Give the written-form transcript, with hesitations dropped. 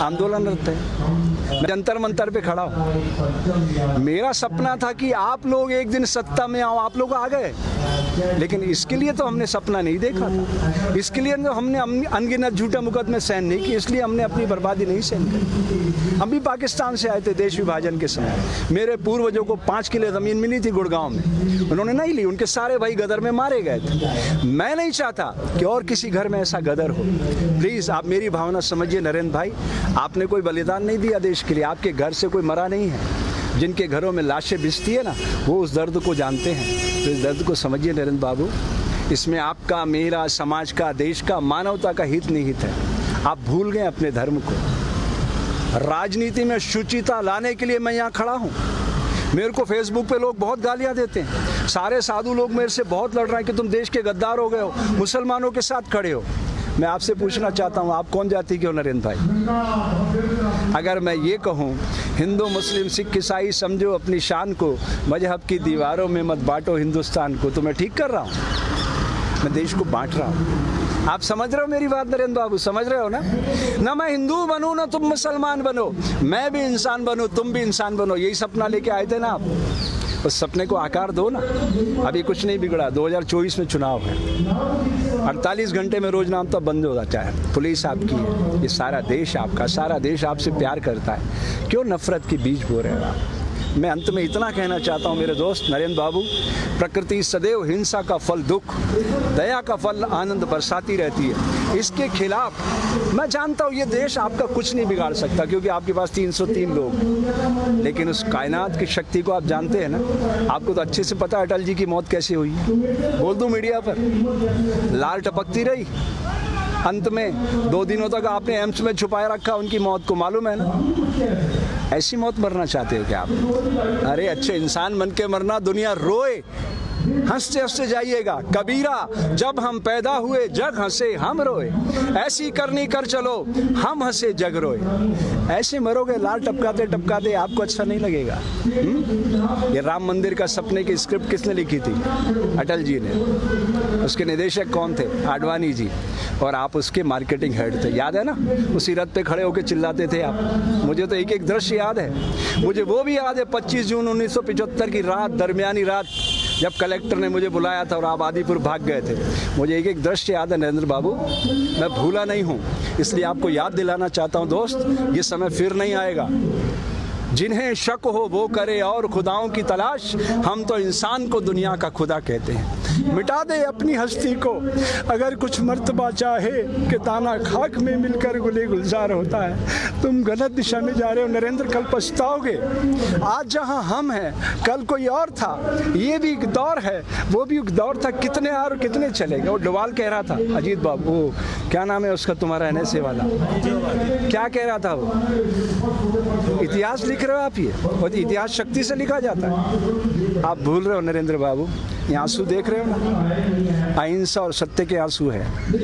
आंदोलनरत है। मैं जंतर मंतर पे खड़ा हूँ। मेरा सपना था कि आप लोग एक दिन सत्ता में आओ, आप लोग आ गए, लेकिन इसके लिए तो हमने सपना नहीं देखा था। इसके लिए तो हमने अनगिनत झूठे मुकदमे सहन नहीं किए, इसलिए हमने अपनी बर्बादी नहीं सहन करी। हम भी पाकिस्तान से आए थे देश विभाजन के समय। मेरे पूर्वजों को 5 किले ज़मीन मिली थी गुड़गांव में, उन्होंने नहीं ली, उनके सारे भाई गदर में मारे गए थे। मैं नहीं चाहता कि और किसी घर में ऐसा गदर हो। प्लीज़ आप मेरी भावना समझिए नरेंद्र भाई, आपने कोई बलिदान नहीं दिया देश के लिए, आपके घर से कोई मरा नहीं है। जिनके घरों में लाशें बिछती है ना, वो उस दर्द को जानते हैं। तो इस दर्द को समझिए नरेंद्र बाबू, इसमें आपका, मेरा, समाज का, देश का, मानवता का हित निहित है। आप भूल गए अपने धर्म को। राजनीति में शुचिता लाने के लिए मैं यहाँ खड़ा हूँ। मेरे को फेसबुक पे लोग बहुत गालियाँ देते हैं, सारे साधु लोग मेरे से बहुत लड़ रहे हैं कि तुम देश के गद्दार हो गए हो, मुसलमानों के साथ खड़े हो। मैं आपसे पूछना चाहता हूँ, आप कौन जाति के हो नरेंद्र भाई? अगर मैं ये कहूँ हिंदू मुस्लिम सिख ईसाई समझो अपनी शान को, मजहब की दीवारों में मत बांटो हिंदुस्तान को, तो मैं ठीक कर रहा हूँ? मैं देश को बांट रहा हूँ। आप समझ रहे हो मेरी बात नरेंद्र बाबू? समझ रहे हो ना? ना मैं हिंदू बनूँ ना तुम मुसलमान बनो, मैं भी इंसान बनूँ तुम भी इंसान बनो। यही सपना लेके आए थे ना आप, उस सपने को आकार दो ना। अभी कुछ नहीं बिगड़ा, 2024 में चुनाव है, 48 घंटे में रोज नाम तो बंद हो जाता है। पुलिस आपकी है, ये सारा देश आपका, सारा देश आपसे प्यार करता है। क्यों नफरत के बीज बो रहे हो आप? मैं अंत में इतना कहना चाहता हूँ मेरे दोस्त नरेंद्र बाबू, प्रकृति सदैव हिंसा का फल दुख, दया का फल आनंद बरसाती रहती है। इसके खिलाफ मैं जानता हूँ ये देश आपका कुछ नहीं बिगाड़ सकता, क्योंकि आपके पास 303 लोग, लेकिन उस कायनात की शक्ति को आप जानते हैं ना। आपको तो अच्छे से पता है अटल जी की मौत कैसे हुई। बोल दूँ मीडिया पर, लाल टपकती रही, अंत में 2 दिनों तक आपने एम्स में छुपाए रखा उनकी मौत को, मालूम है ना? ऐसी मौत मरना चाहते हो क्या आप? अरे अच्छे इंसान बन के मरना, दुनिया रोए, हंसते हंसते जाइएगा। कबीरा जब हम पैदा हुए जग हंसे हम रोए, ऐसी करनी कर चलो हम हंसे जग रोए। ऐसे मरोगे लाल टपकाते टपकाते, आपको अच्छा नहीं लगेगा। ये राम मंदिर का सपने की स्क्रिप्ट किसने लिखी थी? अटल जी ने। उसके निदेशक कौन थे? आडवाणी जी। और आप उसके मार्केटिंग हेड थे, याद है ना? उसी रथ पे खड़े होकर चिल्लाते थे आप। मुझे तो एक एक दृश्य याद है। मुझे वो भी याद है 25 जून 1975 की रात, दरमियानी रात, जब कलेक्टर ने मुझे बुलाया था और आप आदिपुर भाग गए थे। मुझे एक एक दृश्य याद है नरेंद्र बाबू, मैं भूला नहीं हूँ। इसलिए आपको याद दिलाना चाहता हूँ दोस्त, ये समय फिर नहीं आएगा। जिन्हें शक हो वो करे और खुदाओं की तलाश, हम तो इंसान को दुनिया का खुदा कहते हैं। मिटा दे अपनी हस्ती को अगर कुछ मर्तबा चाहे, कि दाना खाक में मिलकर गुले गुलजार होता है। तुम गलत दिशा में जा रहे हो नरेंद्र, कल पछताओगे। आज जहां हम हैं कल कोई और था। ये भी एक दौर है, वो भी एक दौर था। कितने और कितने चलेगा? वो डोवाल कह रहा था, अजीत बाबू, वो क्या नाम है उसका तुम्हारा NSA वाला, क्या कह रहा था वो? इतिहास लिख रहे हो आप, ये और इतिहास शक्ति से लिखा जाता है। आप भूल रहे हो नरेंद्र बाबू। ये आंसू देख रहे हो ना, अहिंसा और सत्य के आंसू है।